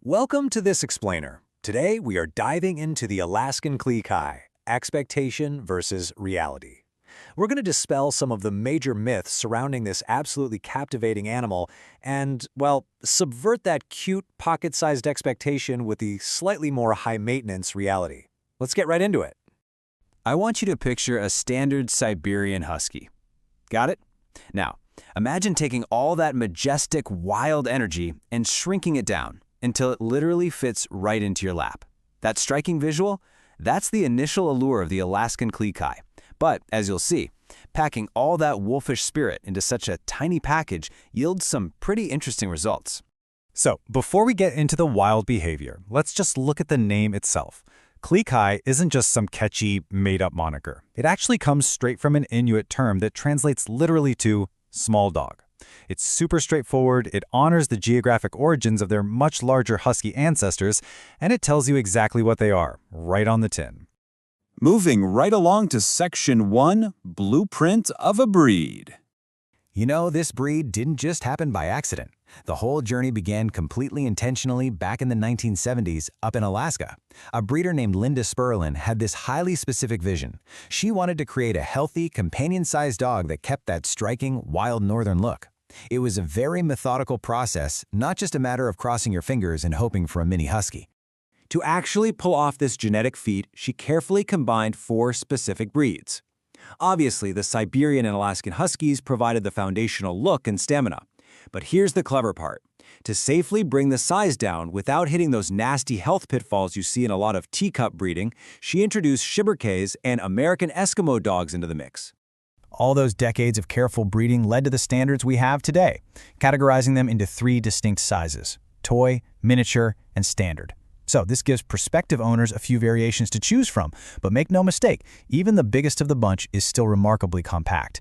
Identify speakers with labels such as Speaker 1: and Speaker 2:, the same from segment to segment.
Speaker 1: Welcome to this explainer. Today we are diving into the Alaskan Klee Kai, expectation versus reality. We're going to dispel some of the major myths surrounding this absolutely captivating animal and, well, subvert that cute, pocket-sized expectation with the slightly more high-maintenance reality. Let's get right into it.
Speaker 2: I want you to picture a standard Siberian Husky. Got it? Now, imagine taking all that majestic, wild energy and shrinking it down until it literally fits right into your lap. That striking visual? That's the initial allure of the Alaskan Klee Kai. But, as you'll see, packing all that wolfish spirit into such a tiny package yields some pretty interesting results.
Speaker 3: So, before we get into the wild behavior, let's just look at the name itself. Klee Kai isn't just some catchy, made-up moniker. It actually comes straight from an Inuit term that translates literally to small dog. It's super straightforward, it honors the geographic origins of their much larger husky ancestors, and it tells you exactly what they are, right on the tin.
Speaker 4: Moving right along to Section 1, Blueprint of a Breed.
Speaker 5: You know, this breed didn't just happen by accident. The whole journey began completely intentionally back in the 1970s up in Alaska. A breeder named Linda Sperlin had this highly specific vision. She wanted to create a healthy, companion-sized dog that kept that striking, wild northern look. It was a very methodical process, not just a matter of crossing your fingers and hoping for a mini husky.
Speaker 1: To actually pull off this genetic feat, she carefully combined 4 specific breeds. Obviously, the Siberian and Alaskan Huskies provided the foundational look and stamina. But here's the clever part. To safely bring the size down without hitting those nasty health pitfalls you see in a lot of teacup breeding, she introduced Shiberkays and American Eskimo dogs into the mix.
Speaker 5: All those decades of careful breeding led to the standards we have today, categorizing them into 3 distinct sizes: toy, miniature, and standard. So this gives prospective owners a few variations to choose from, but make no mistake, even the biggest of the bunch is still remarkably compact.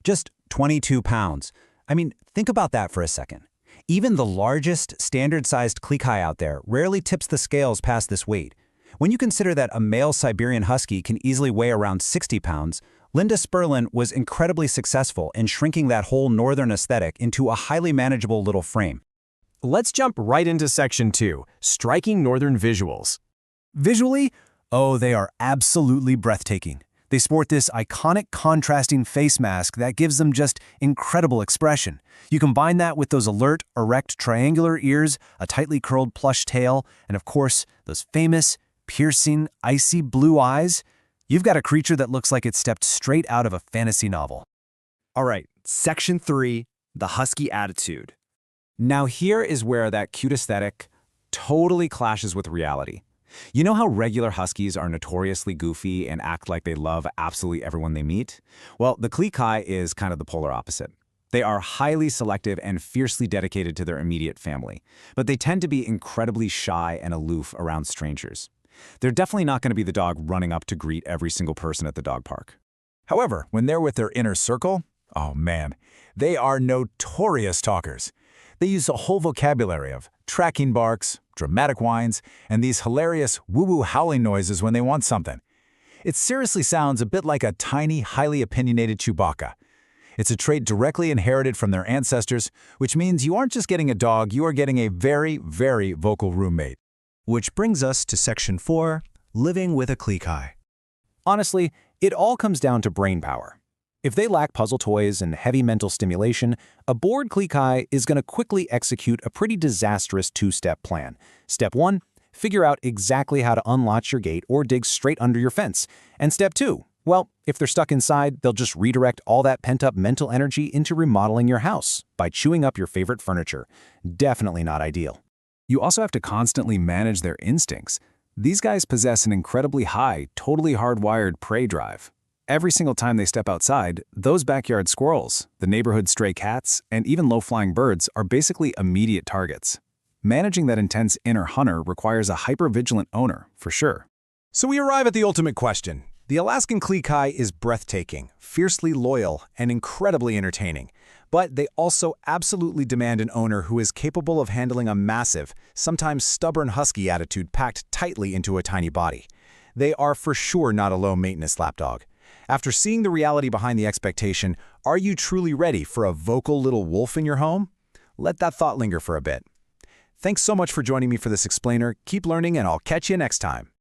Speaker 1: Just 22 pounds. I mean, think about that for a second. Even the largest standard-sized Klee Kai out there rarely tips the scales past this weight. When you consider that a male Siberian Husky can easily weigh around 60 pounds, Linda Sperlin was incredibly successful in shrinking that whole northern aesthetic into a highly manageable little frame.
Speaker 6: Let's jump right into Section 2, Striking Northern Visuals.
Speaker 3: Visually, oh, they are absolutely breathtaking. They sport this iconic contrasting face mask that gives them just incredible expression. You combine that with those alert, erect triangular ears, a tightly curled plush tail, and of course, those famous, piercing, icy blue eyes. You've got a creature that looks like it stepped straight out of a fantasy novel.
Speaker 6: All right, Section 3, The Husky Attitude.
Speaker 1: Now here is where that cute aesthetic totally clashes with reality. You know how regular Huskies are notoriously goofy and act like they love absolutely everyone they meet? Well, the Klee Kai is kind of the polar opposite. They are highly selective and fiercely dedicated to their immediate family, but they tend to be incredibly shy and aloof around strangers. They're definitely not going to be the dog running up to greet every single person at the dog park.
Speaker 3: However, when they're with their inner circle, oh man, they are notorious talkers. They use a whole vocabulary of tracking barks, dramatic whines, and these hilarious woo-woo howling noises when they want something. It seriously sounds a bit like a tiny, highly opinionated Chewbacca. It's a trait directly inherited from their ancestors, which means you aren't just getting a dog, you are getting a very, very vocal roommate.
Speaker 5: Which brings us to Section 4, Living with a Klee Kai.
Speaker 1: Honestly, it all comes down to brain power. If they lack puzzle toys and heavy mental stimulation, a bored Klee Kai is going to quickly execute a pretty disastrous 2-step plan. Step 1, figure out exactly how to unlatch your gate or dig straight under your fence. And Step 2, well, if they're stuck inside, they'll just redirect all that pent-up mental energy into remodeling your house by chewing up your favorite furniture. Definitely not ideal.
Speaker 2: You also have to constantly manage their instincts. These guys possess an incredibly high, totally hardwired prey drive. Every single time they step outside, those backyard squirrels, the neighborhood stray cats, and even low-flying birds are basically immediate targets. Managing that intense inner hunter requires a hyper-vigilant owner, for sure.
Speaker 3: So we arrive at the ultimate question. The Alaskan Klee Kai is breathtaking, fiercely loyal, and incredibly entertaining. But they also absolutely demand an owner who is capable of handling a massive, sometimes stubborn husky attitude packed tightly into a tiny body. They are for sure not a low-maintenance lapdog. After seeing the reality behind the expectation, are you truly ready for a vocal little wolf in your home? Let that thought linger for a bit.
Speaker 1: Thanks so much for joining me for this explainer. Keep learning, and I'll catch you next time.